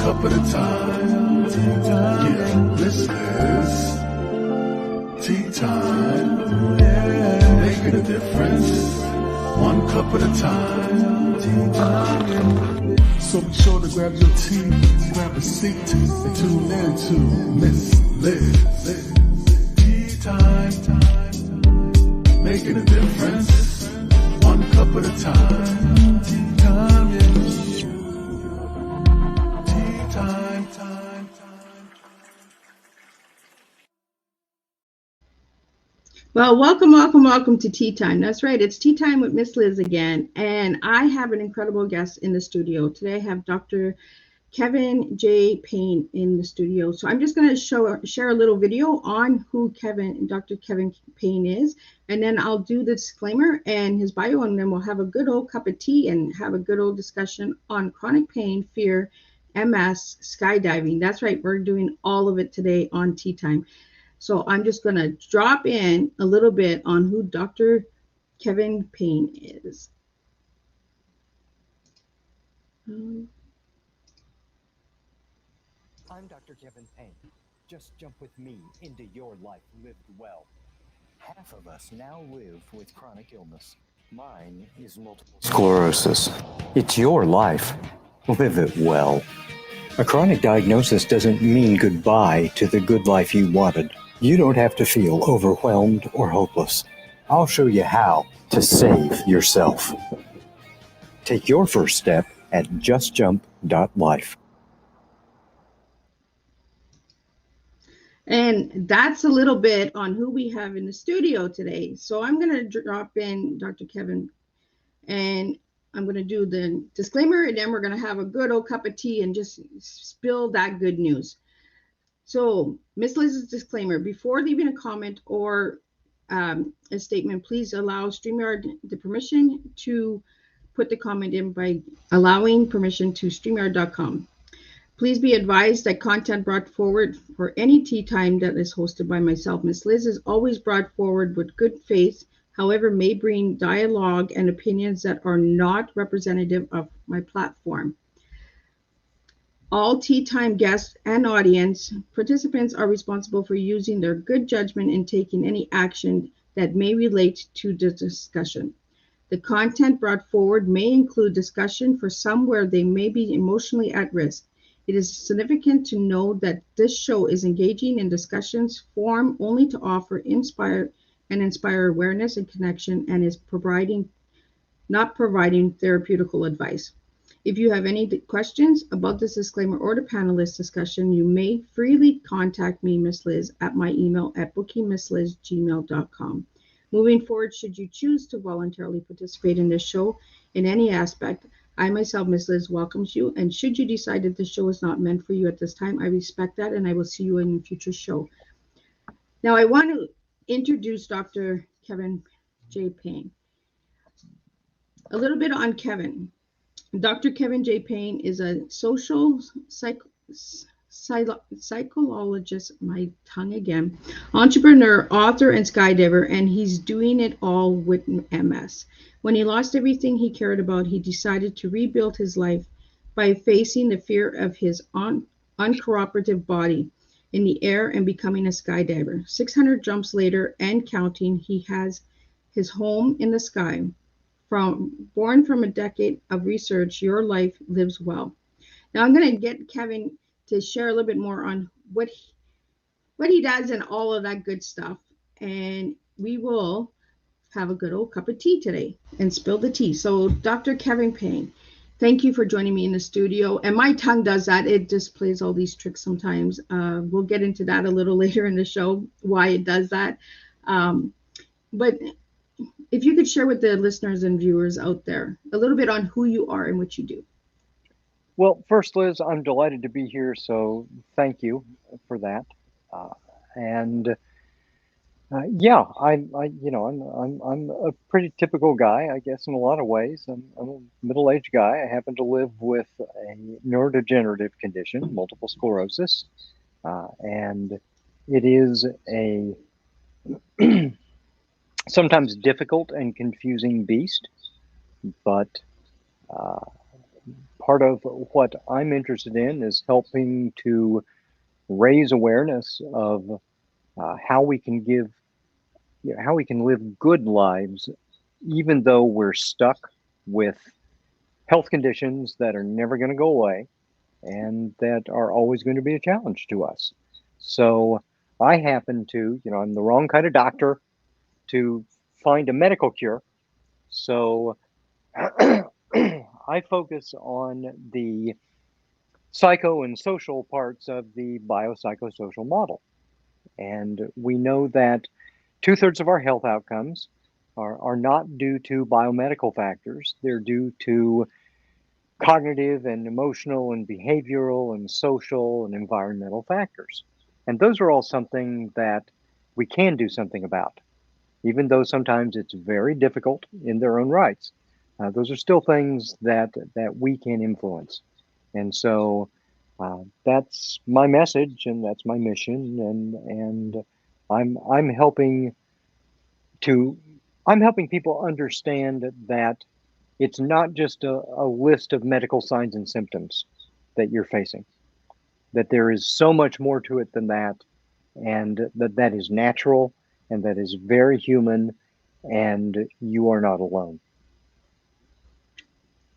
cup at a time. Yeah, this is tea time. Yeah, making a difference. One cup at a time. Tea time. So be sure to grab your tea, grab a seat, and tune in to Miss Liz. Tea time. Making a difference. One cup at a time. Tea time, yeah. Tea time. Well, welcome to Tea Time. That's right, it's Tea Time with Miss Liz again, and I have an incredible guest in the studio. Today I have Dr. Kevin J. Payne in the studio. So I'm just going to share a little video on who Dr. Kevin Payne is, and then I'll do the disclaimer and his bio, and then we'll have a good old cup of tea and have a good old discussion on chronic pain, fear, MS, skydiving. That's right, we're doing all of it today on Tea Time. So I'm just going to drop in a little bit on who Dr. Kevin Payne is. I'm Dr. Kevin Payne. Just jump with me into your life lived well. Half of us now live with chronic illness. Mine is multiple sclerosis. It's your life. Live it well. A chronic diagnosis doesn't mean goodbye to the good life you wanted. You don't have to feel overwhelmed or hopeless. I'll show you how to save yourself. Take your first step at justjump.life. And that's a little bit on who we have in the studio today. So I'm going to drop in Dr. Kevin, and I'm going to do the disclaimer, and then we're going to have a good old cup of tea and just spill that good news. So, Ms. Liz's disclaimer: before leaving a comment or a statement, please allow StreamYard the permission to put the comment in by allowing permission to StreamYard.com. Please be advised that content brought forward for any tea time that is hosted by myself, Ms. Liz, is always brought forward with good faith, however, may bring dialogue and opinions that are not representative of my platform. All tea time guests and audience participants are responsible for using their good judgment in taking any action that may relate to the discussion. The content brought forward may include discussion for some where they may be emotionally at risk. It is significant to know that this show is engaging in discussions formed only to offer, inspire awareness and connection, and is not providing therapeutical advice. If you have any questions about this disclaimer or the panelist discussion, you may freely contact me, Ms. Liz, at my email at bookingmissliz@gmail.com. Moving forward, should you choose to voluntarily participate in this show in any aspect, I myself, Ms. Liz, welcomes you. And should you decide that this show is not meant for you at this time, I respect that, and I will see you in a future show. Now, I want to introduce Dr. Kevin J. Payne. A little bit on Kevin. Dr. Kevin J. Payne is a social psychologist, my tongue again, entrepreneur, author, and skydiver, and he's doing it all with MS. When he lost everything he cared about, he decided to rebuild his life by facing the fear of his uncooperative body in the air and becoming a skydiver. 600 jumps later and counting, he has his home in the sky. Born from a decade of research, your life lives well. Now I'm going to get Kevin to share a little bit more on what he does and all of that good stuff. And we will have a good old cup of tea today and spill the tea. So Dr. Kevin Payne, thank you for joining me in the studio. And my tongue does that. It just plays all these tricks sometimes. We'll get into that a little later in the show, why it does that. But if you could share with the listeners and viewers out there a little bit on who you are and what you do. Well, first, Liz, I'm delighted to be here, so thank you for that. I'm a pretty typical guy, I guess, in a lot of ways. I'm a middle-aged guy. I happen to live with a neurodegenerative condition, multiple sclerosis, and it is a sometimes difficult and confusing beast, but part of what I'm interested in is helping to raise awareness of how we can how we can live good lives, even though we're stuck with health conditions that are never going to go away and that are always going to be a challenge to us. So I happen to, I'm the wrong kind of doctor to find a medical cure. So I focus on the psycho and social parts of the biopsychosocial model. And we know that 2/3 of our health outcomes are not due to biomedical factors. They're due to cognitive and emotional and behavioral and social and environmental factors. And those are all something that we can do something about, even though sometimes it's very difficult in their own rights. Those are still things that we can influence. And so that's my message and that's my mission. And I'm helping people understand that it's not just a list of medical signs and symptoms that you're facing, that there is so much more to it than that, and that is natural and that is very human, and you are not alone.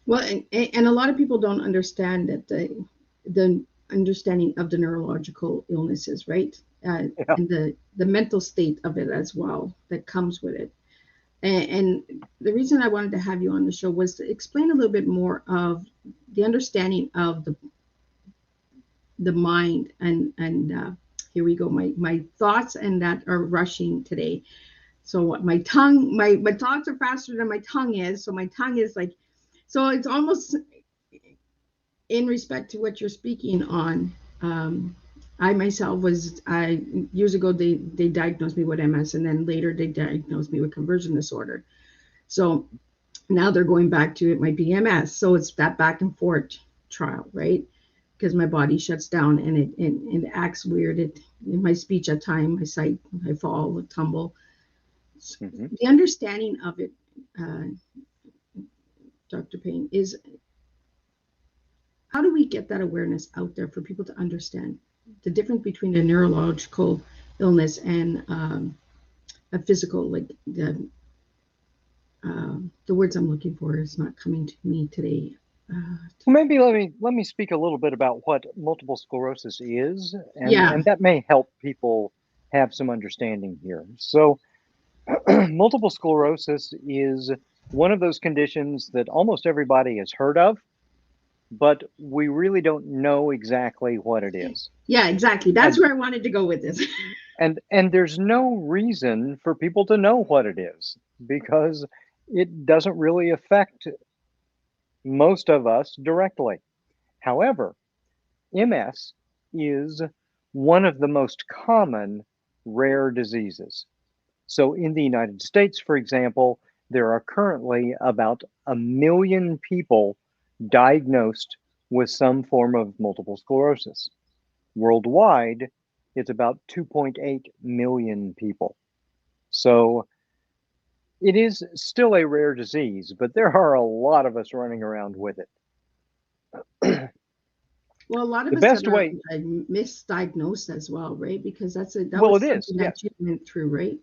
Well, and a lot of people don't understand that the understanding of the neurological illnesses, right? Yeah. And the mental state of it as well that comes with it. And the reason I wanted to have you on the show was to explain a little bit more of the understanding of the mind and here we go, my thoughts and that are rushing today. So what my thoughts are faster than my tongue is. So my tongue is like, so it's almost in respect to what you're speaking on. I myself years ago, they diagnosed me with MS, and then later they diagnosed me with conversion disorder. So now they're going back to it might be MS. So it's that back and forth trial, right? Because my body shuts down and it acts weird. In my speech at times, my sight, I fall, I tumble. Mm-hmm. The understanding of it, Dr. Payne, is how do we get that awareness out there for people to understand the difference between a neurological illness and a physical, like the words I'm looking for is not coming to me today. Well, maybe let me speak a little bit about what multiple sclerosis is, and that may help people have some understanding here. So multiple sclerosis is one of those conditions that almost everybody has heard of, but we really don't know exactly what it is. Yeah, exactly. That's where I wanted to go with this. and there's no reason for people to know what it is, because it doesn't really affect most of us directly. However, MS is one of the most common rare diseases. So in the United States, for example, there are currently about 1 million people diagnosed with some form of multiple sclerosis. Worldwide, it's about 2.8 million people. So it is still a rare disease, but there are a lot of us running around with it. Well, a lot of us are misdiagnosed as well, right? Because that was something that you went through, right?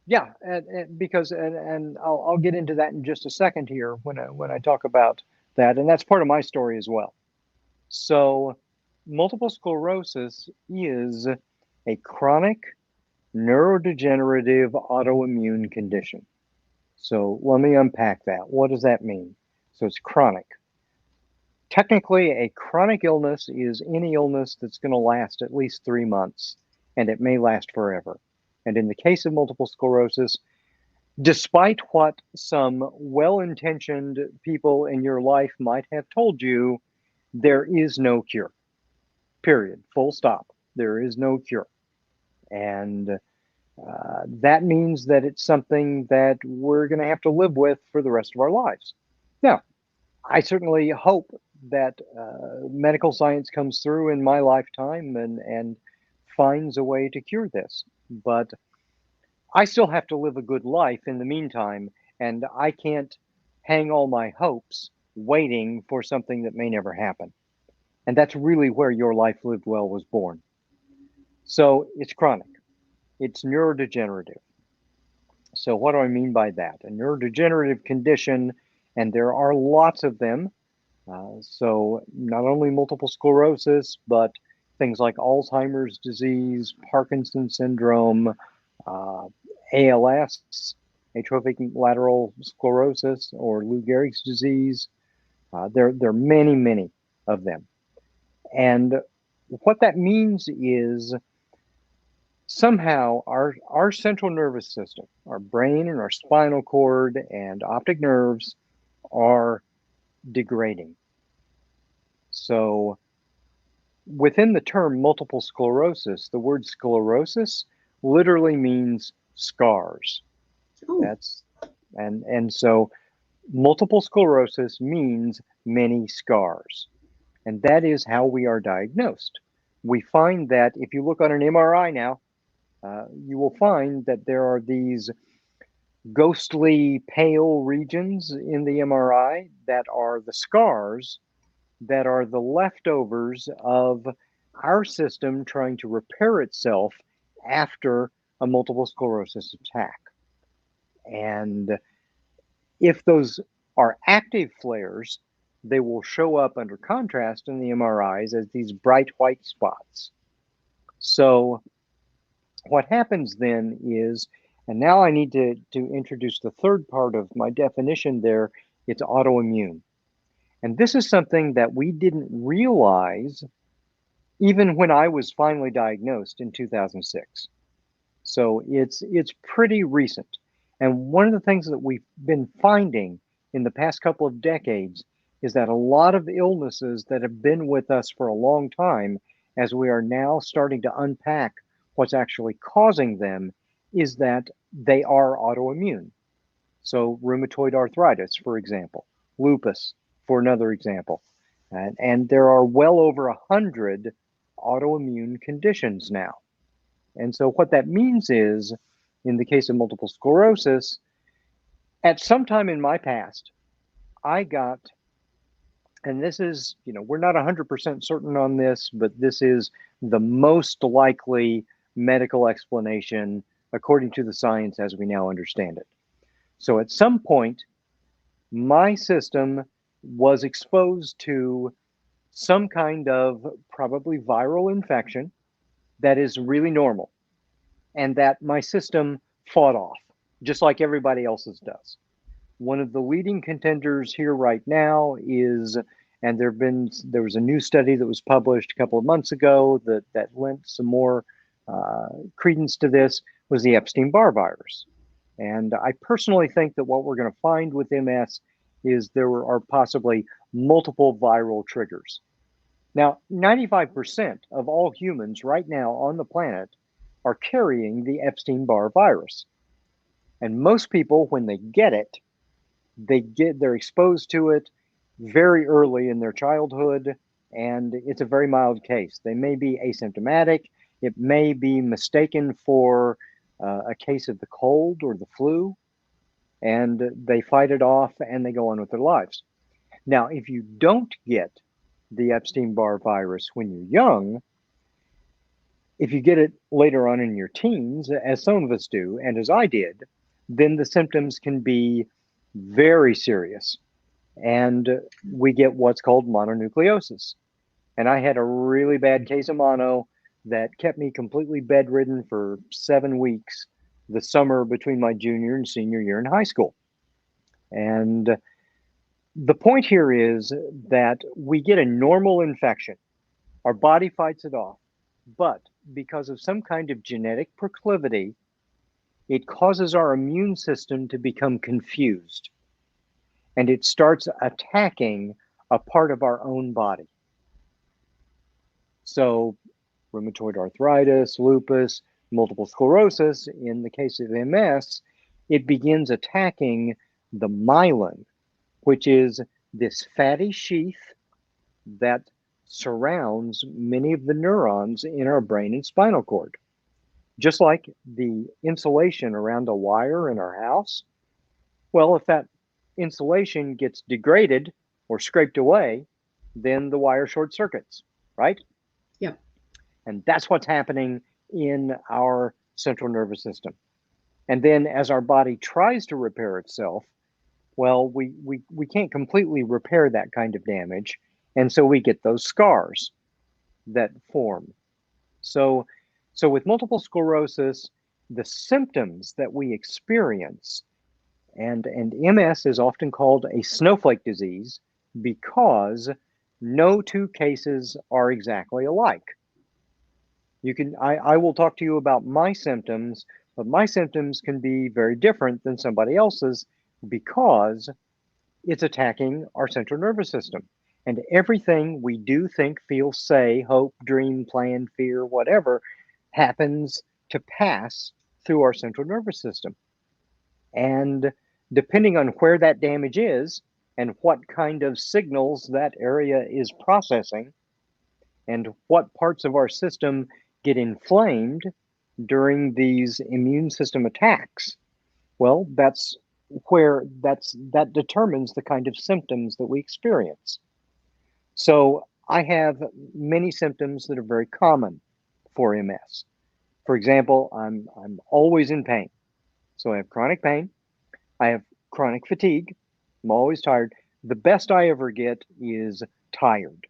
Yeah, and I'll get into that in just a second here when I talk about that, and that's part of my story as well. So, multiple sclerosis is a chronic neurodegenerative autoimmune condition. So let me unpack that. What does that mean? So it's chronic. Technically, a chronic illness is any illness that's going to last at least 3 months, and it may last forever. And in the case of multiple sclerosis, despite what some well-intentioned people in your life might have told you, there is no cure. Period. Full stop. There is no cure. And that means that it's something that we're going to have to live with for the rest of our lives. Now, I certainly hope that medical science comes through in my lifetime and finds a way to cure this. But I still have to live a good life in the meantime, and I can't hang all my hopes waiting for something that may never happen. And that's really where Your Life Lived Well was born. So it's chronic, it's neurodegenerative. So what do I mean by that? A neurodegenerative condition, and there are lots of them. So not only multiple sclerosis, but things like Alzheimer's disease, Parkinson's syndrome, ALS, atrophic lateral sclerosis, or Lou Gehrig's disease. There are many, many of them. And what that means is somehow our central nervous system, our brain and our spinal cord and optic nerves are degrading. So within the term multiple sclerosis, the word sclerosis literally means scars. Oh. And so multiple sclerosis means many scars. And that is how we are diagnosed. We find that if you look on an MRI now, you will find that there are these ghostly pale regions in the MRI that are the scars that are the leftovers of our system trying to repair itself after a multiple sclerosis attack. And if those are active flares, they will show up under contrast in the MRIs as these bright white spots. So what happens then is, and now I need to introduce the third part of my definition there, it's autoimmune. And this is something that we didn't realize even when I was finally diagnosed in 2006. So it's pretty recent. And one of the things that we've been finding in the past couple of decades is that a lot of illnesses that have been with us for a long time, as we are now starting to unpack what's actually causing them, is that they are autoimmune. So rheumatoid arthritis, for example, lupus, for another example. And there are well over 100 autoimmune conditions now. And so what that means is, in the case of multiple sclerosis, at some time in my past, I got, and this is, we're not 100% certain on this, but this is the most likely medical explanation according to the science as we now understand it. So at some point, my system was exposed to some kind of probably viral infection that is really normal, and that my system fought off, just like everybody else's does. One of the leading contenders here right now is, and there was a new study that was published a couple of months ago that lent some more credence to this, was the Epstein-Barr virus. And I personally think that what we're going to find with MS is there are possibly multiple viral triggers. Now, 95% of all humans right now on the planet are carrying the Epstein-Barr virus. And most people, when they get it, they're exposed to it very early in their childhood, and it's a very mild case. They may be asymptomatic. It may be mistaken for a case of the cold or the flu, and they fight it off and they go on with their lives. Now, if you don't get the Epstein-Barr virus when you're young, if you get it later on in your teens, as some of us do, and as I did, then the symptoms can be very serious. And we get what's called mononucleosis. And I had a really bad case of mono that kept me completely bedridden for 7 weeks the summer between my junior and senior year in high school. And the point here is that we get a normal infection. Our body fights it off. But because of some kind of genetic proclivity, it causes our immune system to become confused. And it starts attacking a part of our own body. So rheumatoid arthritis, lupus, multiple sclerosis, in the case of MS, it begins attacking the myelin, which is this fatty sheath that surrounds many of the neurons in our brain and spinal cord. Just like the insulation around a wire in our house. Well, if that insulation gets degraded, or scraped away, then the wire short circuits, right? Yep. And that's what's happening in our central nervous system. And then as our body tries to repair itself, well, we can't completely repair that kind of damage. And so we get those scars that form. So with multiple sclerosis, the symptoms that we experience, and MS is often called a snowflake disease because no two cases are exactly alike. I will talk to you about my symptoms, but my symptoms can be very different than somebody else's because it's attacking our central nervous system. And everything we do, think, feel, say, hope, dream, plan, fear, whatever, happens to pass through our central nervous system. And depending on where that damage is and what kind of signals that area is processing and what parts of our system get inflamed during these immune system attacks, well, that determines the kind of symptoms that we experience. So I have many symptoms that are very common for MS. For example, I'm always in pain. So I have chronic pain. I have chronic fatigue. I'm always tired. The best I ever get is tired.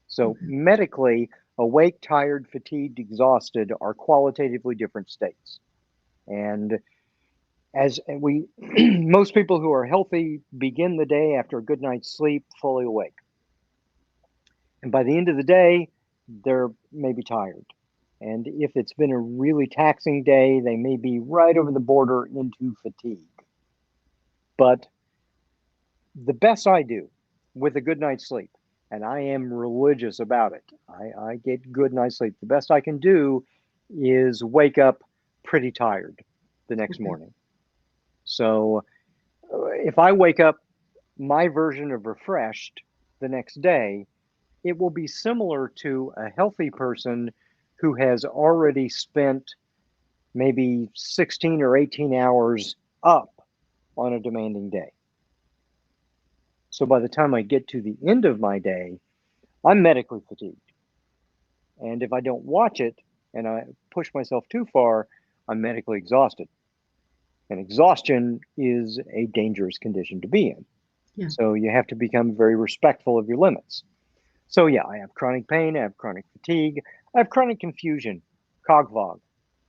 So medically, awake, tired, fatigued, exhausted are qualitatively different states. And as we, most people who are healthy begin the day after a good night's sleep fully awake. And by the end of the day, they're maybe tired. And if it's been a really taxing day, they may be right over the border into fatigue. But the best I do with a good night's sleep, and I am religious about it, I get good night's sleep. The best I can do is wake up pretty tired the next morning. So if I wake up my version of refreshed the next day, it will be similar to a healthy person who has already spent maybe 16 or 18 hours up on a demanding day. So by the time I get to the end of my day, I'm medically fatigued. And if I don't watch it and I push myself too far, I'm medically exhausted. And exhaustion is a dangerous condition to be in. Yeah. So you have to become very respectful of your limits. So yeah, I have chronic pain, I have chronic fatigue, I have chronic confusion, cogvog,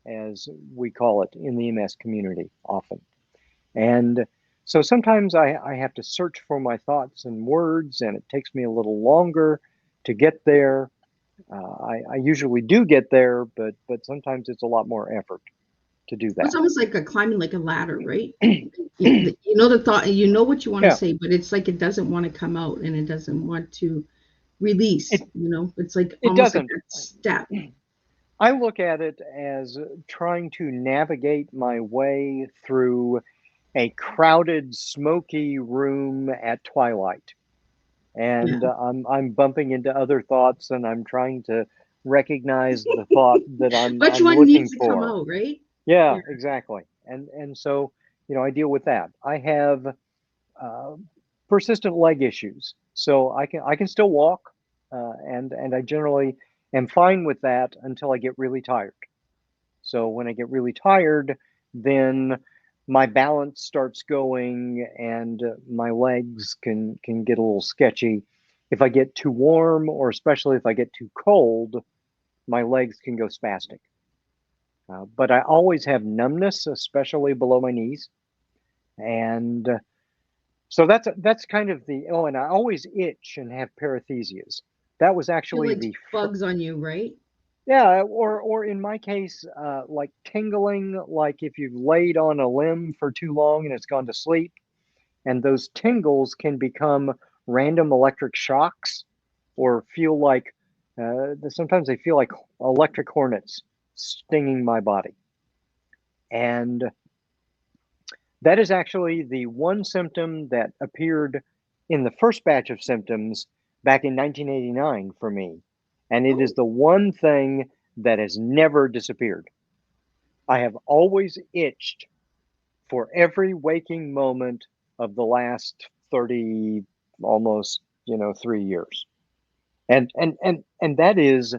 as we call it in the MS community often. And so sometimes I have to search for my thoughts and words, and it takes me a little longer to get there. I usually do get there, but sometimes it's a lot more effort to do that. It's almost like climbing like a ladder, right? You know the thought, you know what you want to say, but it's like it doesn't want to come out and it doesn't want to release. It's like almost like a step. I look at it as trying to navigate my way through a crowded, smoky room at twilight. And I'm bumping into other thoughts, and I'm trying to recognize the thought that I'm Which one looking needs to for. come out, right? Yeah, exactly. And so, I deal with that. I have persistent leg issues, so I can still walk, and I generally am fine with that until I get really tired. So when I get really tired, then my balance starts going and my legs can get a little sketchy. If I get too warm, or especially if I get too cold, my legs can go spastic. But I always have numbness, especially below my knees. And so that's kind of and I always itch and have paresthesias. That was actually like bugs on you, right? Yeah, or in my case, like tingling, like if you've laid on a limb for too long and it's gone to sleep, and those tingles can become random electric shocks, or feel like sometimes they feel like electric hornets stinging my body. And that is actually the one symptom that appeared in the first batch of symptoms back in 1989 for me. And it is the one thing that has never disappeared. I have always itched for every waking moment of the last 30 almost 3 years, and that is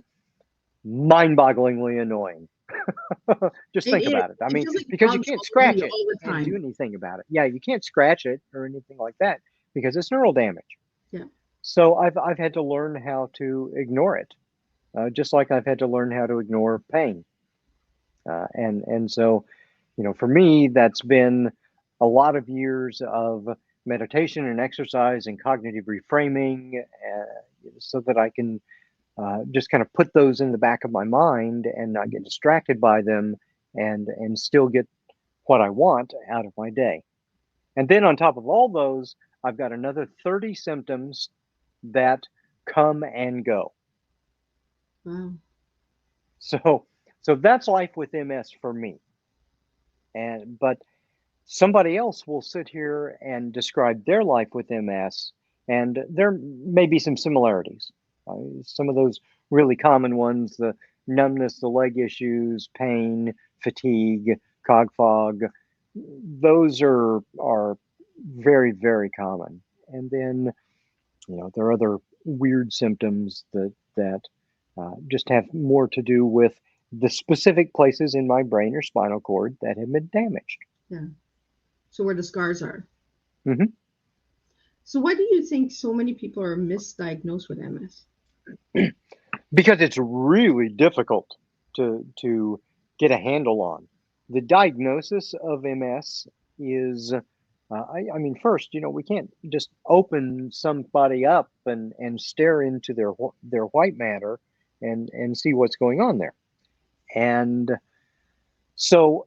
mind-bogglingly annoying. Just think It about it. I it mean, feels like because you problems can't following scratch you it, all the you can't do time. anything about it. Yeah, you can't scratch it or anything like that because it's neural damage. Yeah. So I've had to learn how to ignore it, just like I've had to learn how to ignore pain. And so, for me, that's been a lot of years of meditation and exercise and cognitive reframing, so that I can just kind of put those in the back of my mind and not get distracted by them, and still get what I want out of my day. And then on top of all those, I've got another 30 symptoms that come and go. Wow. So that's life with MS for me. But somebody else will sit here and describe their life with MS, and there may be some similarities. Some of those really common ones, the numbness, the leg issues, pain, fatigue, cog fog, those are very, very common. And then, there are other weird symptoms that just have more to do with the specific places in my brain or spinal cord that have been damaged. Yeah. So where the scars are. hmm So why do you think so many people are misdiagnosed with MS? Because it's really difficult to get a handle on. The diagnosis of MS is, I mean, first, we can't just open somebody up and stare into their white matter and see what's going on there. And so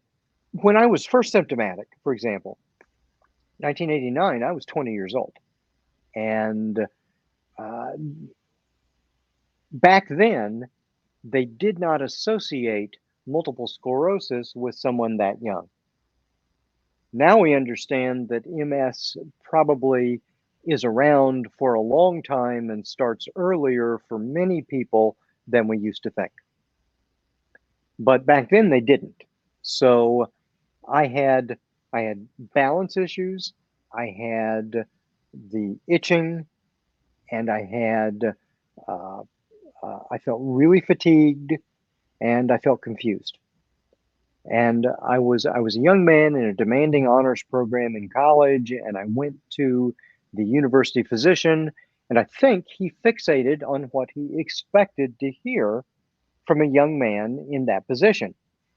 when I was first symptomatic, for example, 1989, I was 20 years old. And uh, back then, they did not associate multiple sclerosis with someone that young. Now we understand that MS probably is around for a long time and starts earlier for many people than we used to think. But back then they didn't. So I had balance issues, I had the itching, and uh, I felt really fatigued, and I felt confused. And I was a young man in a demanding honors program in college, and I went to the university physician, and I think he fixated on what he expected to hear from a young man in that position.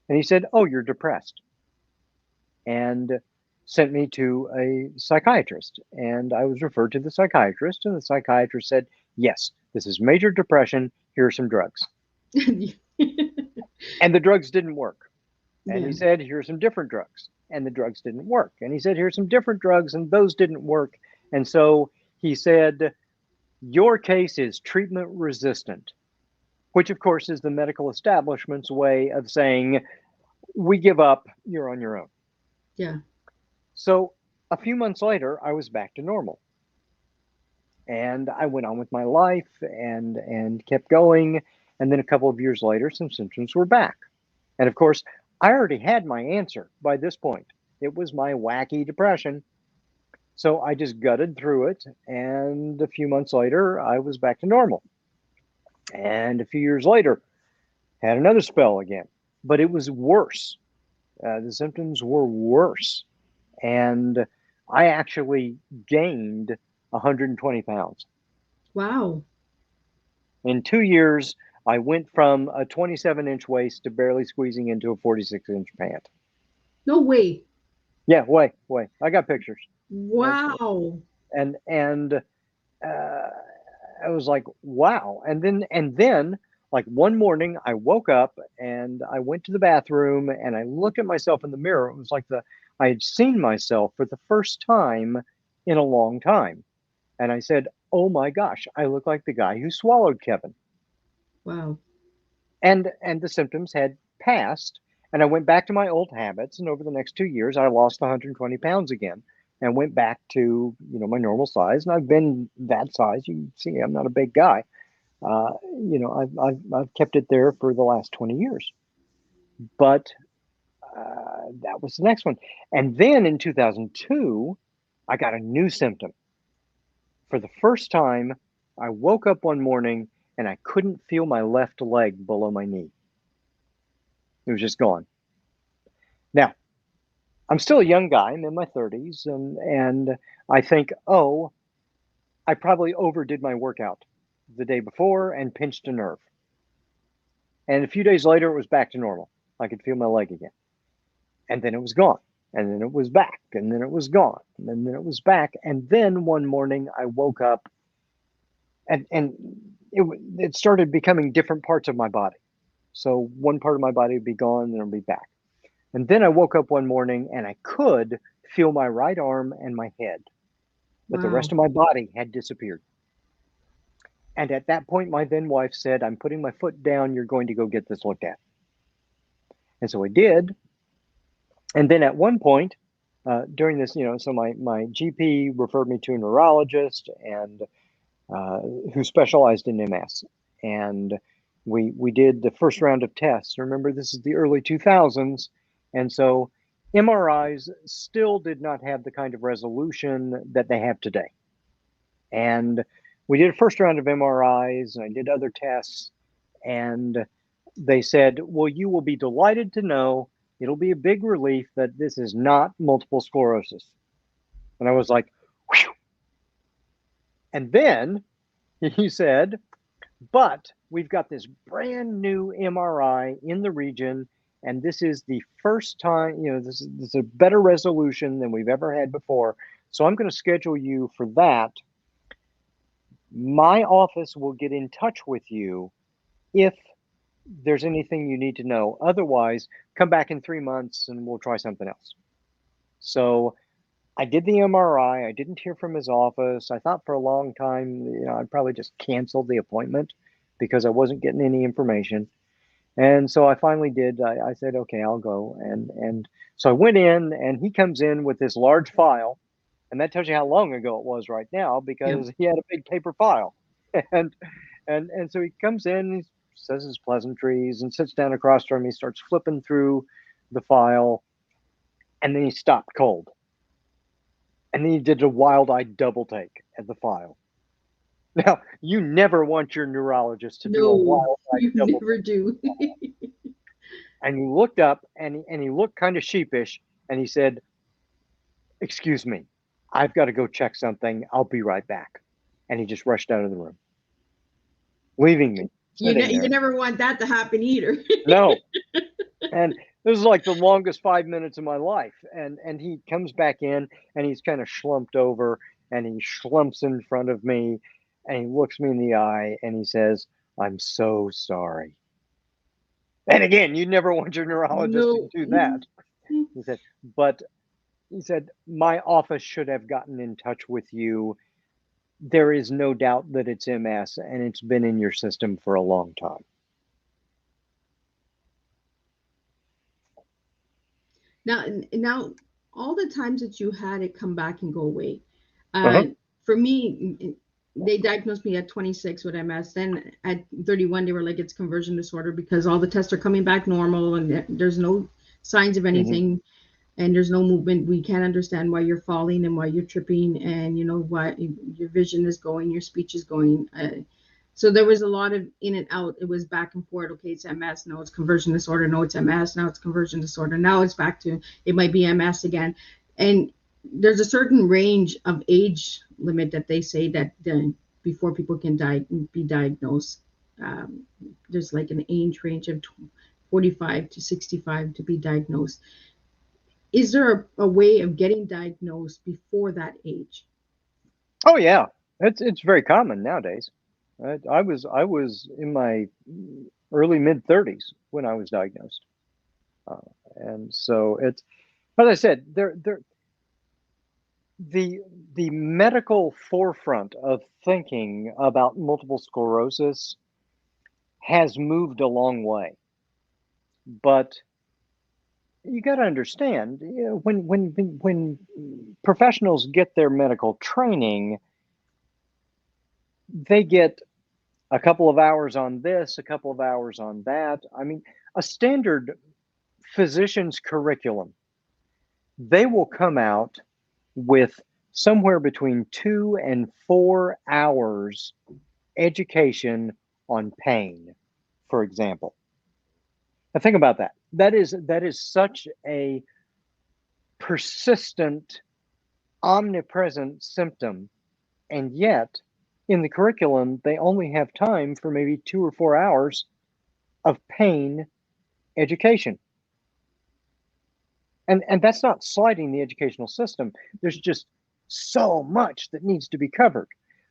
And he said, "Oh, you're depressed," and sent me to a psychiatrist. And I was referred to the psychiatrist, and the psychiatrist said, "Yes, this is major depression. Here are some drugs." And the drugs didn't work. And Yeah. he said, "Here's some different drugs." And the drugs didn't work. And he said, "Here's some different drugs," and those didn't work. And so he said, "Your case is treatment resistant," which, of course, is the medical establishment's way of saying, "We give up, you're on your own." Yeah. So a few months later, I was back to normal. And I went on with my life and kept going. And then a couple of years later, some symptoms were back. And of course, I already had my answer by this point. It was my wacky depression. So I just gutted through it. And a few months later, I was back to normal. And a few years later, had another spell again. But it was worse. The symptoms were worse. And I actually gained 120 pounds. Wow. In 2 years, I went from a 27-inch waist to barely squeezing into a 46-inch pant. No way. Yeah, way. I got pictures. Wow. And I was like, wow. And then, like one morning, I woke up and I went to the bathroom and I looked at myself in the mirror. It was like I had seen myself for the first time in a long time. And I said, "Oh my gosh, I look like the guy who swallowed Kevin." Wow. And the symptoms had passed, and I went back to my old habits. And over the next 2 years, I lost 120 pounds again, and went back to my normal size. And I've been that size. You can see I'm not a big guy. I've kept it there for the last 20 years. But that was the next one. And then in 2002, I got a new symptom For the first time, I woke up one morning and I couldn't feel my left leg below my knee. It was just gone. Now, I'm still a young guy. I'm in my 30s, and I think, oh, I probably overdid my workout the day before and pinched a nerve. And a few days later, it was back to normal. I could feel my leg again. And then it was gone. And then it was back. And then it was gone. And then it was back. And then one morning, I woke up and it started becoming different parts of my body. So one part of my body would be gone, and it'll be back. And then I woke up one morning and I could feel my right arm and my head, but the rest of my body had disappeared. And at that point, my then wife said, "I'm putting my foot down. You're going to go get this looked at." And so I did. And then at one point during this, so my GP referred me to a neurologist and who specialized in MS. And we did the first round of tests. Remember, this is the early 2000s. And so MRIs still did not have the kind of resolution that they have today. And we did a first round of MRIs, and I did other tests, and they said, well, you will be delighted to know it'll be a big relief that this is not multiple sclerosis. And I was like, whew. And then he said, but we've got this brand new MRI in the region, and this is the first time, this is a better resolution than we've ever had before. So I'm going to schedule you for that. My office will get in touch with you if there's anything you need to know. Otherwise, come back in 3 months and we'll try something else. So I did the MRI. I didn't hear from his office. I thought for a long time, I'd probably just cancel the appointment because I wasn't getting any information. And so I finally did. I said, okay, I'll go. And so I went in, and he comes in with this large file. And that tells you how long ago it was right now, because he had a big paper file. And so he comes in, he says his pleasantries and sits down across from me, starts flipping through the file, and then he stopped cold. And then he did a wild-eyed double take at the file. Now, you never want your neurologist to do a wild-eyed double take. Never do. And he looked up, and he looked kind of sheepish, and he said, "Excuse me, I've got to go check something. I'll be right back." And he just rushed out of the room, leaving me. You never want that to happen either. No. And this is like the longest 5 minutes of my life. And he comes back in, and he's kind of slumped over, and he slumps in front of me, and he looks me in the eye, and he says, "I'm so sorry." And again, you never want your neurologist to do that. He said, "My office should have gotten in touch with you. There is no doubt that it's MS, and it's been in your system for a long time." Now, all the times that you had it come back and go away, Uh-huh. for me, they diagnosed me at 26 with MS. Then at 31, they were like, it's conversion disorder because all the tests are coming back normal and there's no signs of anything. And there's no movement. We can't understand why you're falling and why you're tripping, and why your vision is going, your speech is going. So there was a lot of in and out. It was back and forth. Okay, it's MS. No, it's conversion disorder. No, it's MS. Now it's conversion disorder. Now it's back to it might be MS again. And there's a certain range of age limit that they say that before people can be diagnosed. There's like an age range of 45 to 65 to be diagnosed. Is there a way of getting diagnosed before that age? Oh yeah, it's very common nowadays. I was in my early mid 30s when I was diagnosed, and so it's, as I said, the medical forefront of thinking about multiple sclerosis has moved a long way, but you got to understand, when professionals get their medical training, they get a couple of hours on this, a couple of hours on that. I mean, a standard physician's curriculum, they will come out with somewhere between 2 and 4 hours education on pain, for example. Now think about that. That is such a persistent, omnipresent symptom, and yet in the curriculum they only have time for maybe 2 or 4 hours of pain education. And that's not slighting the educational system. There's just so much that needs to be covered.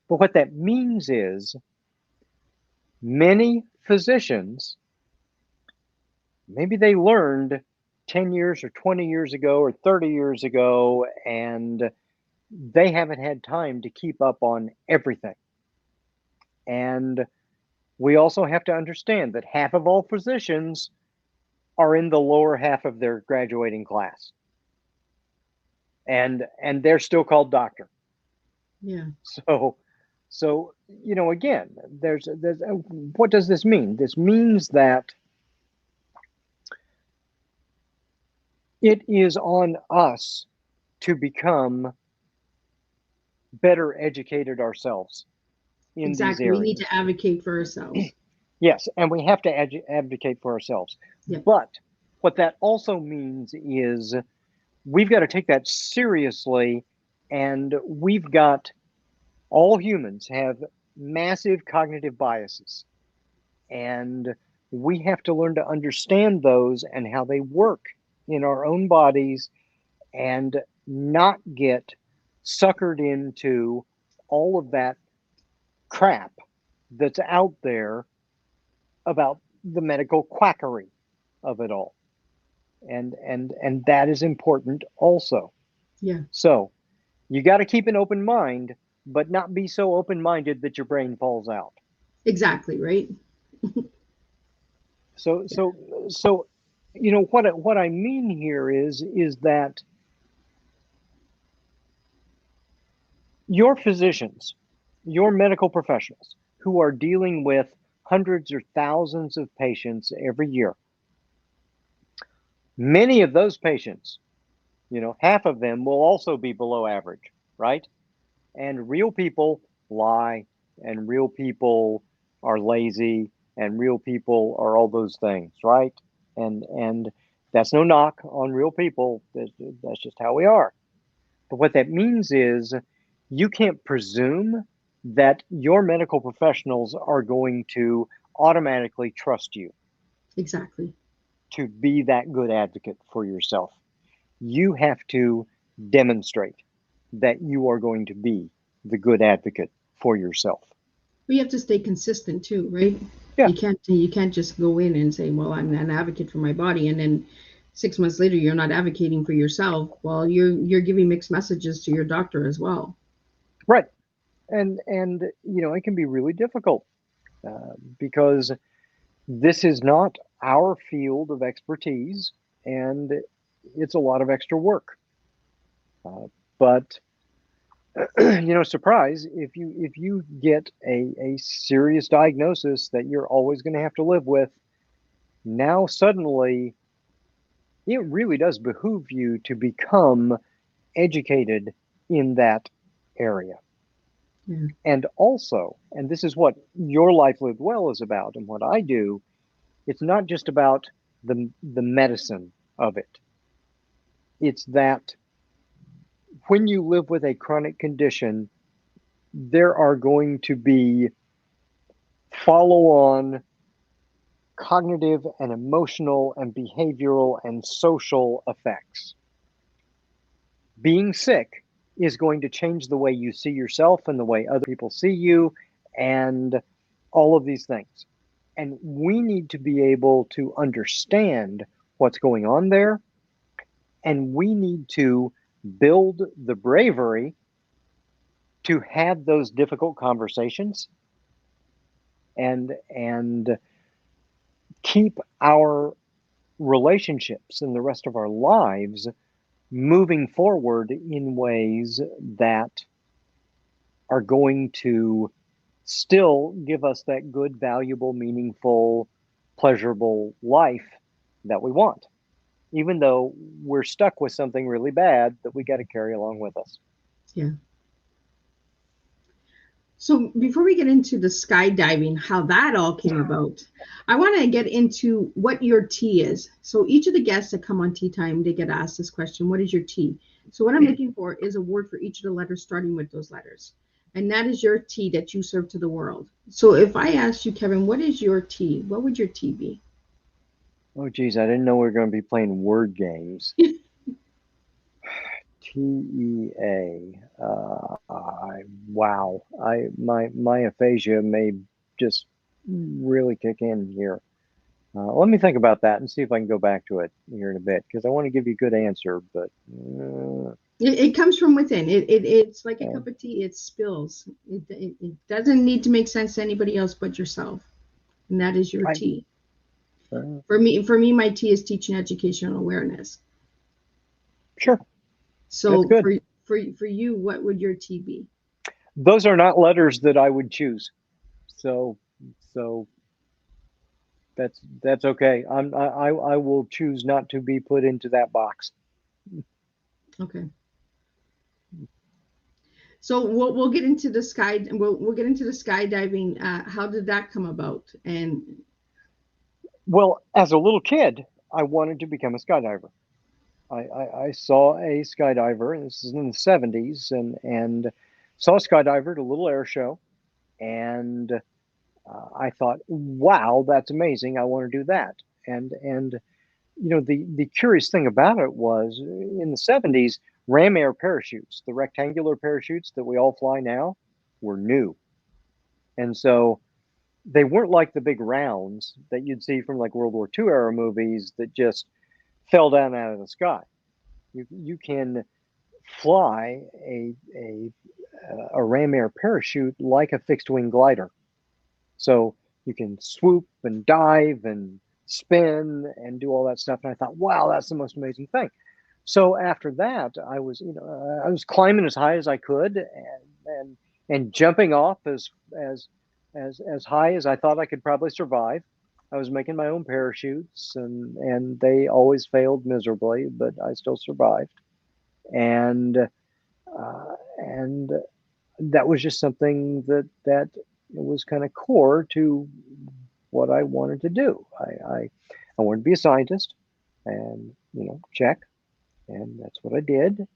But what that means is many physicians, maybe they learned 10 years or 20 years ago or 30 years ago, and they haven't had time to keep up on everything. And we also have to understand that half of all physicians are in the lower half of their graduating class. And they're still called doctor. Yeah. So again, there's what does this mean? This means that it is on us to become better educated ourselves in these Exactly. areas. We need to advocate for ourselves. Yes, and we have to advocate for ourselves. Yeah. But what that also means is we've got to take that seriously, and all humans have massive cognitive biases, and we have to learn to understand those and how they work in our own bodies and not get suckered into all of that crap that's out there about the medical quackery of it all. And that is important also. Yeah. So you got to keep an open mind, but not be so open-minded that your brain falls out. Exactly, right? So what I mean here is that your physicians, your medical professionals who are dealing with hundreds or thousands of patients every year, many of those patients, half of them will also be below average, right? And real people lie, and real people are lazy, and real people are all those things, right? And that's no knock on real people. That's just how we are. But what that means is you can't presume that your medical professionals are going to automatically trust you. Exactly. To be that good advocate for yourself. You have to demonstrate that you are going to be the good advocate for yourself. We have to stay consistent too, right? Yeah. You can't just go in and say, well, I'm an advocate for my body, and then 6 months later you're not advocating for yourself. Well, you're giving mixed messages to your doctor as well. Right. And it can be really difficult because this is not our field of expertise, and it's a lot of extra work. But surprise, if you get a serious diagnosis that you're always going to have to live with, now suddenly it really does behoove you to become educated in that area. Yeah. And also, and this is what Your Life Lived Well is about, and what I do, it's not just about the medicine of it. It's that when you live with a chronic condition, there are going to be follow-on cognitive and emotional and behavioral and social effects. Being sick is going to change the way you see yourself and the way other people see you and all of these things. And we need to be able to understand what's going on there, and we need to build the bravery to have those difficult conversations and keep our relationships and the rest of our lives moving forward in ways that are going to still give us that good, valuable, meaningful, pleasurable life that we want, even though we're stuck with something really bad that we got to carry along with us. Yeah. So before we get into the skydiving, how that all came about, I want to get into what your T is. So each of the guests that come on Tea Time, they get asked this question: what is your T? So what I'm looking for is a word for each of the letters starting with those letters. And that is your T that you serve to the world. So if I asked you, Kevin, what is your T? What would your T be? Oh, geez, I didn't know we were going to be playing word games. TEA. Wow. My aphasia may just really kick in here. Let me think about that and see if I can go back to it here in a bit, because I want to give you a good answer, but It comes from within. It's like a cup of tea. It spills. It doesn't need to make sense to anybody else but yourself. And that is your I, T. uh, For me, my T is teaching educational awareness. sure, that's So good. for you, what would your T be? Those are not letters that I would choose. So so that's okay. I will choose not to be put into that box. Okay. So we'll get into the sky. We'll get into the skydiving. How did that come about? And Well, as a little kid, I wanted to become a skydiver. I saw a skydiver, and this is in the 70s, and saw a skydiver at a little air show, and I thought, wow, that's amazing. I want to do that. And the curious thing about it was in the 70s, ram air parachutes, the rectangular parachutes that we all fly now, were new. And so they weren't like the big rounds that you'd see from like World War II era movies that just fell down out of the sky. You can fly a ram air parachute like a fixed wing glider. So you can swoop and dive and spin and do all that stuff. And I thought, wow, that's the most amazing thing. So after that, I was climbing as high as I could and jumping off as high as I thought I could probably survive. I was making my own parachutes, and they always failed miserably, but I still survived. And that was just something that was kind of core to what I wanted to do. I wanted to be a scientist, and check, and that's what I did.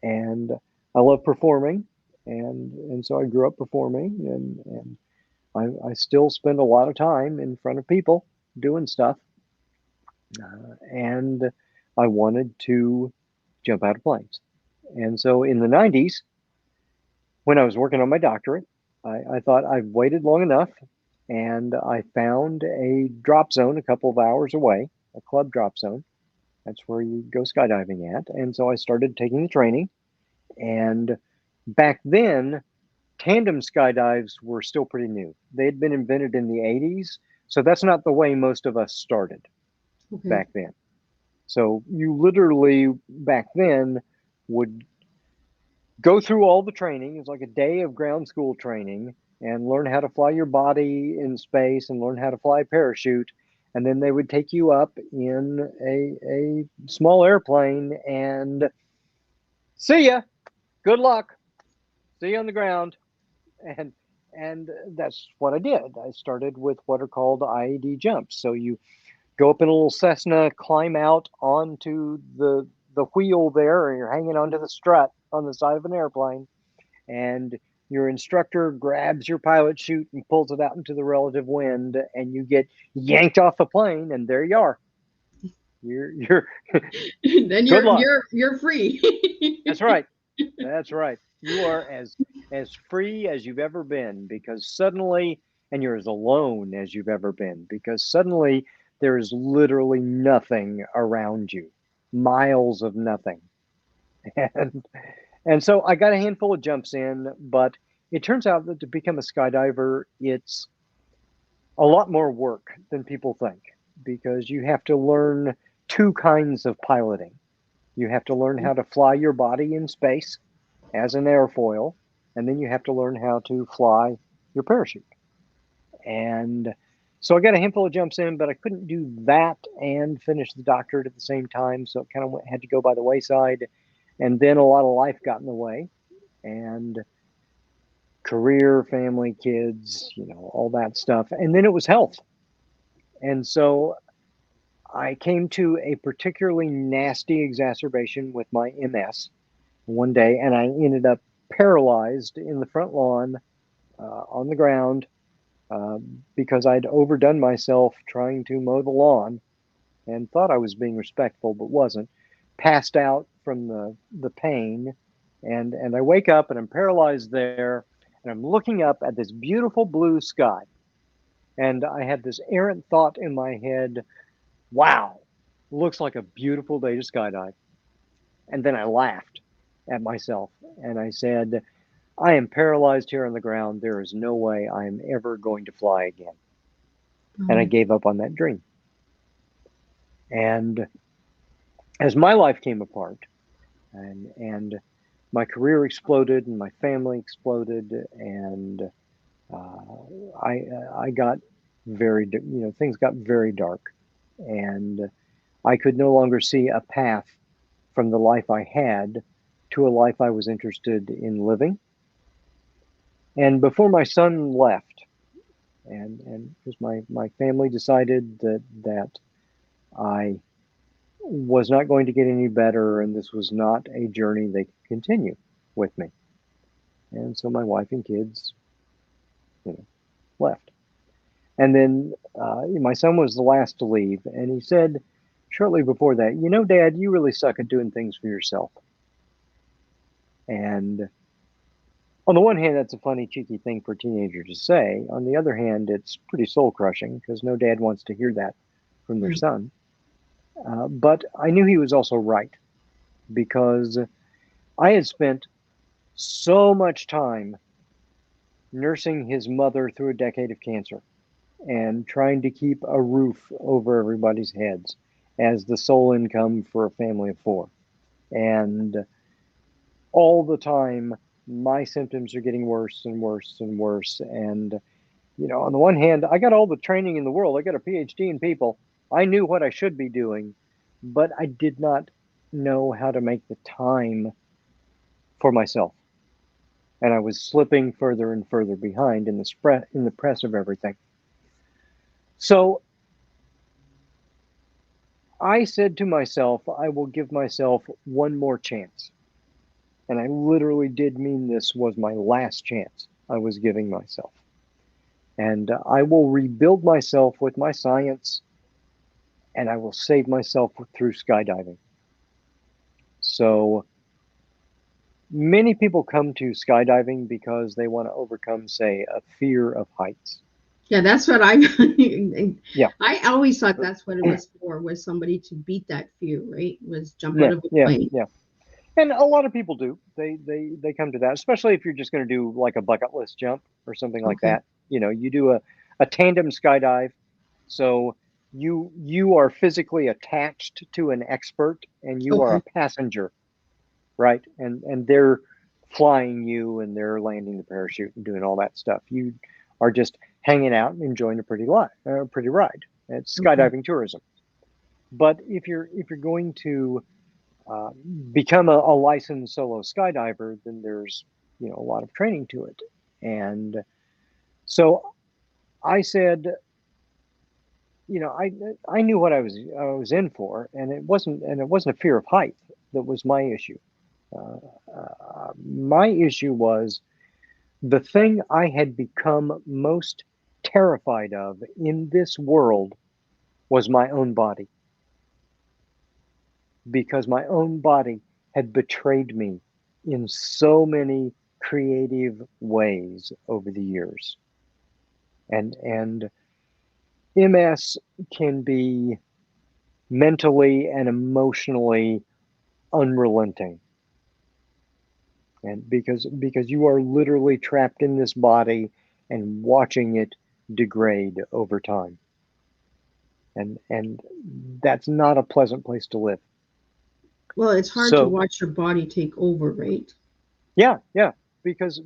And I love performing, and so I grew up performing, and I still spend a lot of time in front of people doing stuff. And I wanted to jump out of planes. And so in the 90s, when I was working on my doctorate, I thought I've waited long enough, and I found a drop zone a couple of hours away, a club drop zone. That's where you go skydiving at. And so I started taking the training. And back then, tandem skydives were still pretty new. They had been invented in the 80s. So that's not the way most of us started back then. So you literally back then would go through all the training. It's like a day of ground school training, and learn how to fly your body in space and learn how to fly a parachute. And then they would take you up in a small airplane and see ya, good luck, see you on the ground. And that's what I did. I started with what are called IED jumps. So you go up in a little Cessna, climb out onto the wheel there, and you're hanging onto the strut on the side of an airplane, and your instructor grabs your pilot chute and pulls it out into the relative wind, and you get yanked off the plane, and there you are. You're Then good luck. you're free. That's right. That's right. You are as free as you've ever been, because suddenly, and you're as alone as you've ever been, because suddenly there is literally nothing around you, miles of nothing. And so I got a handful of jumps in, but it turns out that to become a skydiver, it's a lot more work than people think, because you have to learn two kinds of piloting. You have to learn how to fly your body in space as an airfoil, and then you have to learn how to fly your parachute. And so I got a handful of jumps in, but I couldn't do that and finish the doctorate at the same time, so it kind of had to go by the wayside. And then a lot of life got in the way. and career, family, kids, all that stuff. And then it was health. And so I came to a particularly nasty exacerbation with my MS one day, and I ended up paralyzed in the front lawn on the ground because I'd overdone myself trying to mow the lawn and thought I was being respectful, but wasn't. Passed out from the pain, and I wake up and I'm paralyzed there, and I'm looking up at this beautiful blue sky, and I had this errant thought in my head, wow, looks like a beautiful day to skydive. And then I laughed at myself and I said, I am paralyzed here on the ground. There is no way I am ever going to fly again. And I gave up on that dream. And as my life came apart and my career exploded and my family exploded, and I got things got very dark, and I could no longer see a path from the life I had to a life I was interested in living. And before my son left, and because my family decided that I was not going to get any better, and this was not a journey they could continue with me. And so my wife and kids, left. And then my son was the last to leave, and he said shortly before that, Dad, you really suck at doing things for yourself. And on the one hand, that's a funny, cheeky thing for a teenager to say. On the other hand, it's pretty soul-crushing because no dad wants to hear that from their son. But I knew he was also right, because I had spent so much time nursing his mother through a decade of cancer and trying to keep a roof over everybody's heads as the sole income for a family of 4. And all the time, my symptoms are getting worse and worse and worse. And, on the one hand, I got all the training in the world. I got a PhD in people. I knew what I should be doing, but I did not know how to make the time for myself. And I was slipping further and further behind in the press of everything. So I said to myself, I will give myself one more chance. And I literally did mean this was my last chance I was giving myself. And I will rebuild myself with my science, and I will save myself through skydiving. So many people come to skydiving because they want to overcome, say, a fear of heights. Yeah, that's what Yeah. I always thought that's what it was for, was somebody to beat that fear, right? Was jump out of a plane. Yeah. And a lot of people do. They come to that, especially if you're just going to do like a bucket list jump or something like that. You do a tandem skydive. So you are physically attached to an expert and you are a passenger, right? And they're flying you and they're landing the parachute and doing all that stuff. You are just hanging out and enjoying a pretty ride. It's skydiving tourism. But if you're going to become a licensed solo skydiver, then there's a lot of training to it. And so I said, I knew what I was in for, and it wasn't a fear of height that was my issue. My issue was the thing I had become most terrified of in this world was my own body. Because my own body had betrayed me in so many creative ways over the years. And MS can be mentally and emotionally unrelenting. And because you are literally trapped in this body and watching it degrade over time. And that's not a pleasant place to live. Well, it's hard to watch your body take over, right? Yeah, because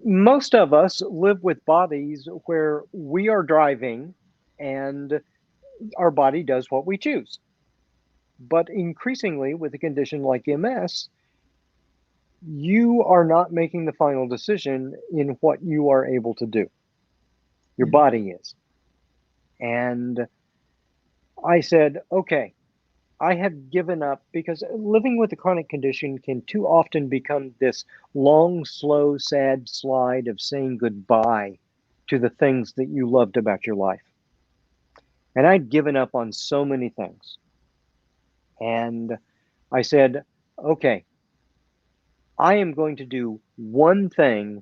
most of us live with bodies where we are driving and our body does what we choose. But increasingly with a condition like MS, you are not making the final decision in what you are able to do. Your Yeah. body is. And I said, okay, I have given up, because living with a chronic condition can too often become this long, slow, sad slide of saying goodbye to the things that you loved about your life. And I'd given up on so many things. And I said, okay, I am going to do one thing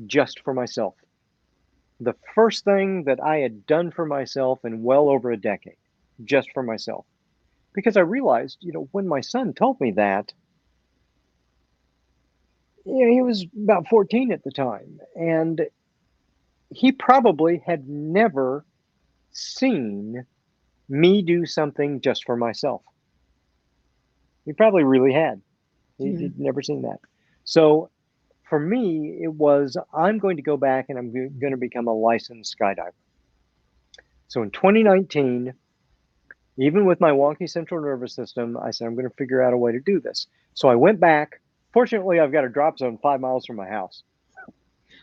just for myself. The first thing that I had done for myself in well over a decade, just for myself. Because I realized, when my son told me that, he was about 14 at the time, and he probably had never seen me do something just for myself. He probably really had. Yeah. He'd never seen that. So for me, it was, I'm going to go back and I'm going to become a licensed skydiver. So in 2019, even with my wonky central nervous system, I said, I'm going to figure out a way to do this. So I went back. Fortunately, I've got a drop zone 5 miles from my house.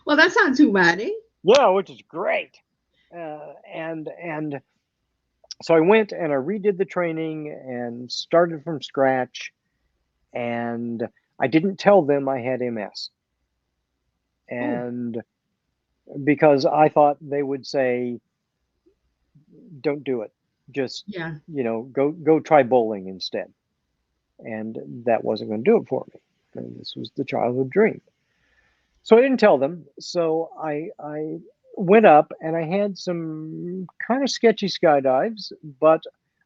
Well, that's not too bad, eh? Yeah, which is great. And so I went and I redid the training and started from scratch. And I didn't tell them I had MS. And because I thought they would say, don't do it. Just, Yeah. go try bowling instead. And that wasn't going to do it for me. And this was the childhood dream. So I didn't tell them. So I went up and I had some kind of sketchy skydives, but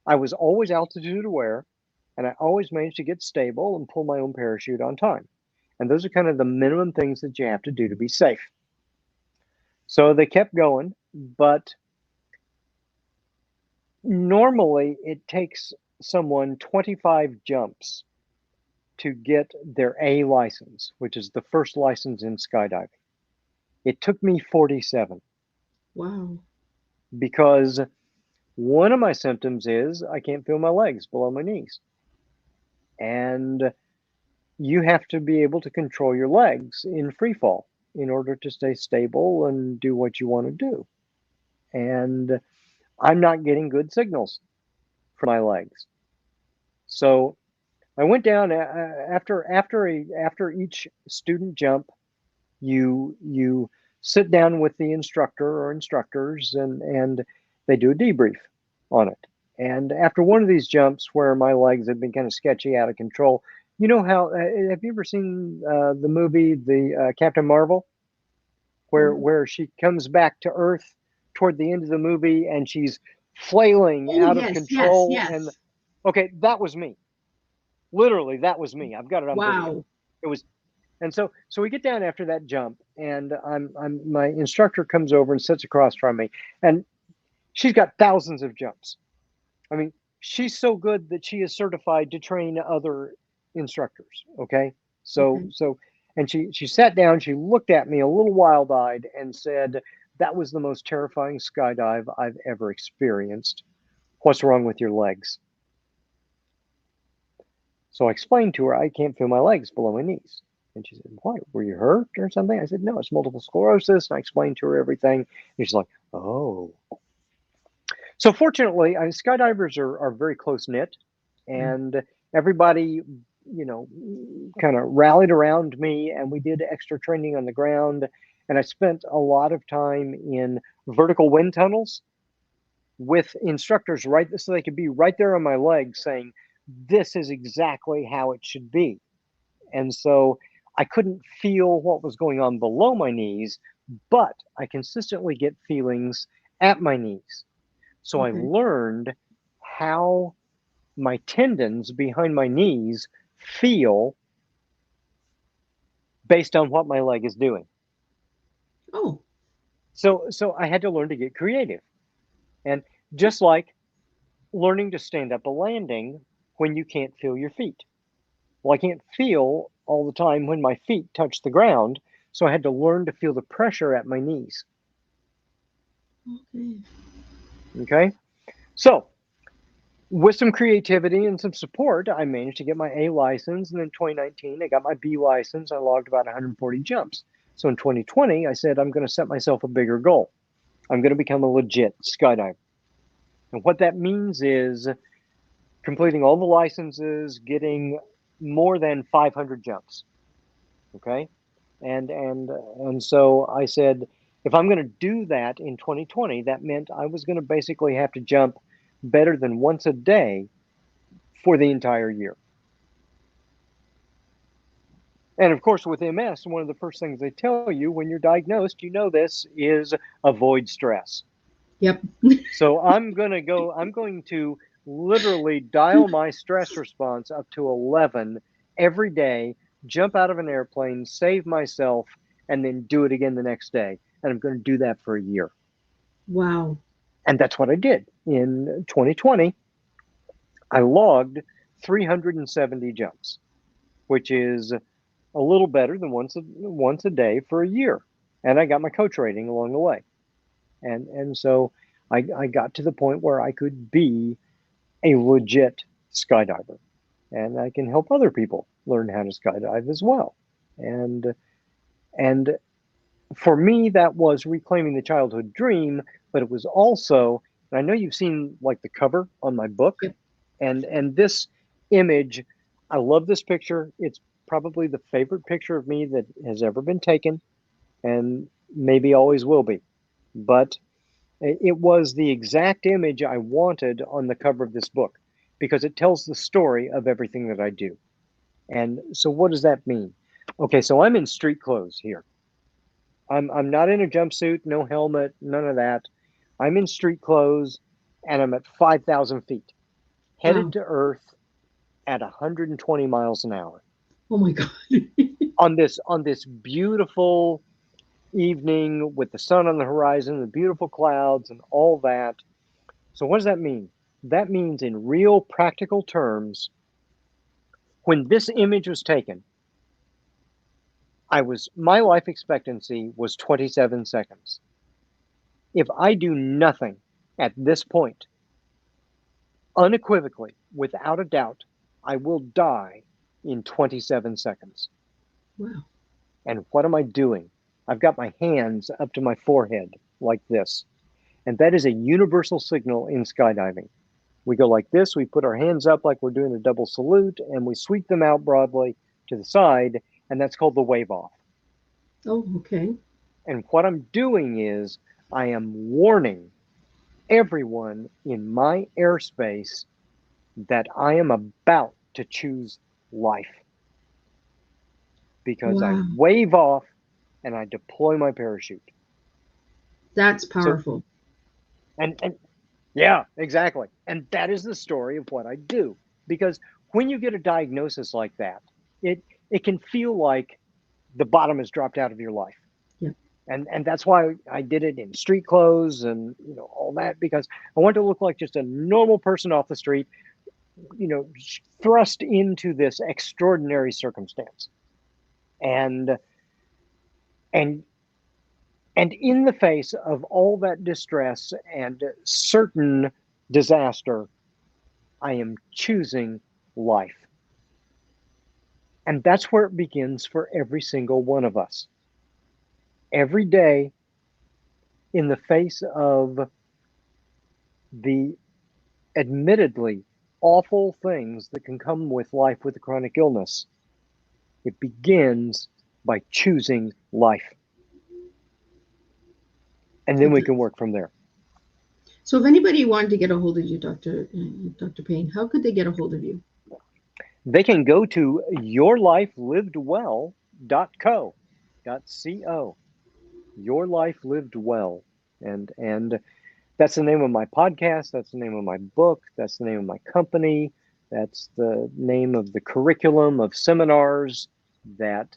I was always altitude aware and I always managed to get stable and pull my own parachute on time. And those are kind of the minimum things that you have to do to be safe. So they kept going, but normally it takes someone 25 jumps to get their A license, which is the first license in skydiving. It took me 47 Wow. because one of my symptoms is I can't feel my legs below my knees. And you have to be able to control your legs in free fall in order to stay stable and do what you want to do. And I'm not getting good signals from my legs. So I went down after each student jump, you sit down with the instructor or instructors and they do a debrief on it. And after one of these jumps where my legs had been kind of sketchy, out of control, you know how have you ever seen the movie the Captain Marvel, where she comes back to Earth toward the end of the movie and she's flailing Oh, out of yes, yes, control? And yes. okay, that was me. Literally, that was me. I've got it on video. Wow. It was. And so we get down after that jump, and my instructor comes over and sits across from me, and she's got thousands of jumps. I mean, she's so good that she is certified to train other instructors. Okay, Okay. and she sat down, she looked at me a little wild-eyed, and said, "That was the most terrifying skydive I've ever experienced. What's wrong with your legs?" So I explained to her I can't feel my legs below my knees. And she said, "What? Were you hurt or something?" I said, "No, it's multiple sclerosis." And I explained to her everything. And she's like, "Oh." So fortunately, skydivers are very close knit, and everybody, kind of rallied around me, and we did extra training on the ground. And I spent a lot of time in vertical wind tunnels with instructors right so they could be right there on my legs saying, "This is exactly how it should be." And so I couldn't feel what was going on below my knees, but I consistently get feelings at my knees. So I Okay. learned how my tendons behind my knees feel based on what my leg is doing. Oh. So I had to learn to get creative. And just like learning to stand up a landing when you can't feel your feet. Well, I can't feel all the time when my feet touch the ground, so I had to learn to feel the pressure at my knees. Okay. Okay? So with some creativity and some support, I managed to get my A license. And in 2019, I got my B license. I logged about 140 jumps. So in 2020, I said, I'm going to set myself a bigger goal. I'm going to become a legit skydiver. And what that means is completing all the licenses, getting more than 500 jumps. Okay. And so I said, if I'm going to do that in 2020, that meant I was going to basically have to jump better than once a day for the entire year. And of course, with MS, one of the first things they tell you when you're diagnosed, you know this, is avoid stress. Yep. So I'm going to literally dial my stress response up to 11 every day, jump out of an airplane, save myself, and then do it again the next day. And I'm going to do that for a year. Wow. And that's what I did. In 2020, I logged 370 jumps, which is a little better than once a day for a year. And I got my coach rating along the way. And so I got to the point where I could be a legit skydiver. And I can help other people learn how to skydive as well. And for me, that was reclaiming the childhood dream, but it was also, and I know you've seen like the cover on my book, Yep. and this image, I love this picture. It's probably the favorite picture of me that has ever been taken, and maybe always will be. But it was the exact image I wanted on the cover of this book because it tells the story of everything that I do. And so what does that mean? Okay, so I'm in street clothes here. I'm not in a jumpsuit, no helmet, none of that. I'm in street clothes and I'm at 5,000 feet, headed Wow. to Earth at 120 miles an hour Oh my God. on this beautiful evening with the sun on the horizon, the beautiful clouds and all that. So what does that mean? That means in real practical terms, when this image was taken, my life expectancy was 27 seconds. If I do nothing at this point, unequivocally, without a doubt, I will die in 27 seconds. Wow. And what am I doing? I've got my hands up to my forehead like this. And that is a universal signal in skydiving. We go like this, we put our hands up like we're doing a double salute, and we sweep them out broadly to the side, and that's called the wave off. Oh, okay. And what I'm doing is I am warning everyone in my airspace that I am about to choose life. Because I Wow. wave off and I deploy my parachute. That's powerful. And yeah, exactly. And that is the story of what I do. Because when you get a diagnosis like that, it can feel like the bottom has dropped out of your life. Yeah. And that's why I did it in street clothes and all that, because I want to look like just a normal person off the street, thrust into this extraordinary circumstance. And in the face of all that distress and certain disaster, I am choosing life. And that's where it begins for every single one of us. Every day, in the face of the admittedly awful things that can come with life with a chronic illness, it begins by choosing life. And then we can work from there. So if anybody wanted to get a hold of you, Dr. Payne, how could they get a hold of you? They can go to yourlifelivedwell.co. Your Life Lived Well. And that's the name of my podcast. That's the name of my book. That's the name of my company. That's the name of the curriculum of seminars that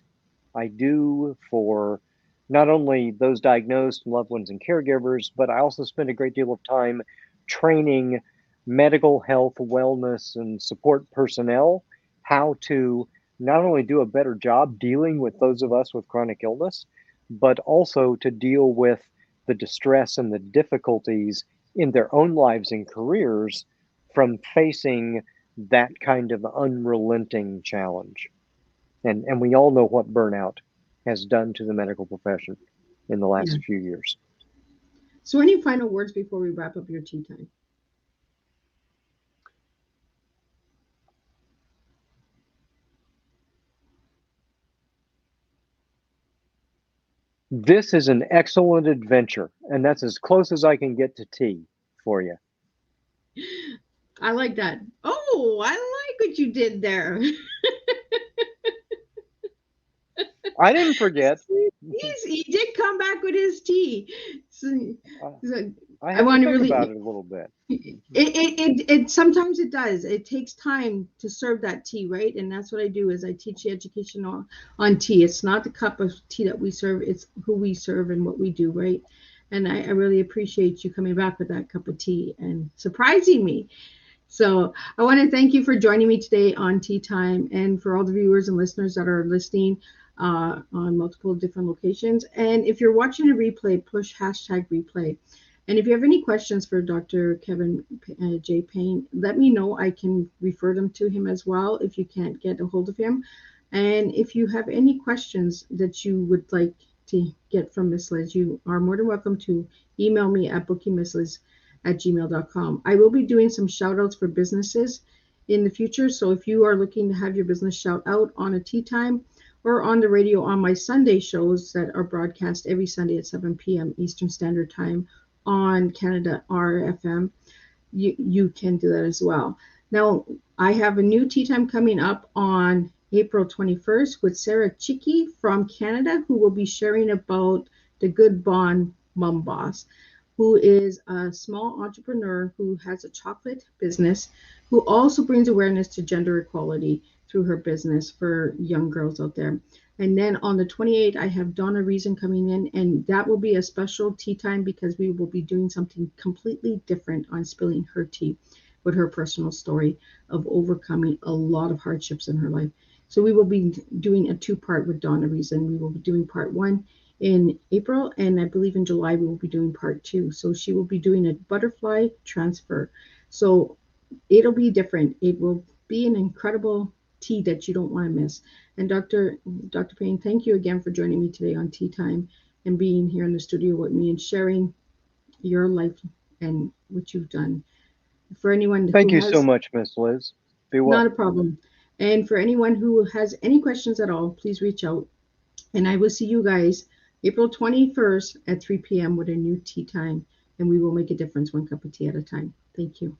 I do for not only those diagnosed, loved ones, and caregivers, but I also spend a great deal of time training medical health, wellness, and support personnel how to not only do a better job dealing with those of us with chronic illness, but also to deal with the distress and the difficulties in their own lives and careers from facing that kind of unrelenting challenge. And we all know what burnout has done to the medical profession in the Yeah. last few years. So any final words before we wrap up your tea time? This is an excellent adventure, and that's as close as I can get to tea for you. I like that. Oh, I like what you did there. I didn't forget. He did come back with his tea. So I I have want to to think really. about it a little bit. It sometimes it does. It takes time to serve that tea, right? And that's what I do is I teach the education on tea. It's not the cup of tea that we serve, it's who we serve and what we do, right? And I really appreciate you coming back with that cup of tea and surprising me. So I want to thank you for joining me today on Tea Time, and for all the viewers and listeners that are listening on multiple different locations. And if you're watching a replay, push #replay. And if you have any questions for Dr. Kevin J. Payne, let me know. I can refer them to him as well if you can't get a hold of him. And if you have any questions that you would like to get from Miss Liz, you are more than welcome to email me at bookingmissliz@gmail.com. I will be doing some shout outs for businesses in the future. So if you are looking to have your business shout out on a tea time or on the radio on my Sunday shows that are broadcast every Sunday at 7 p.m. Eastern Standard Time on Canada RFM, you can do that as well. Now, I have a new tea time coming up on April 21st with Sarah Chicky from Canada, who will be sharing about the Good Bond Mom Boss, who is a small entrepreneur who has a chocolate business, who also brings awareness to gender equality through her business for young girls out there. And then on the 28th, I have Donna Reason coming in, and that will be a special tea time because we will be doing something completely different on spilling her tea with her personal story of overcoming a lot of hardships in her life. So we will be doing a two-part with Donna Reason. We will be doing part one in April, and I believe in July we will be doing part two. So she will be doing a butterfly transfer. So it'll be different. It will be an incredible tea that you don't want to miss. And Dr. Payne, thank you again for joining me today on Tea Time and being here in the studio with me and sharing your life and what you've done. For anyone Thank who you so has, much, Miss Liz. Be well. not a problem. And for anyone who has any questions at all, please reach out. And I will see you guys April 21st at 3 p.m. with a new tea time. And we will make a difference one cup of tea at a time. Thank you.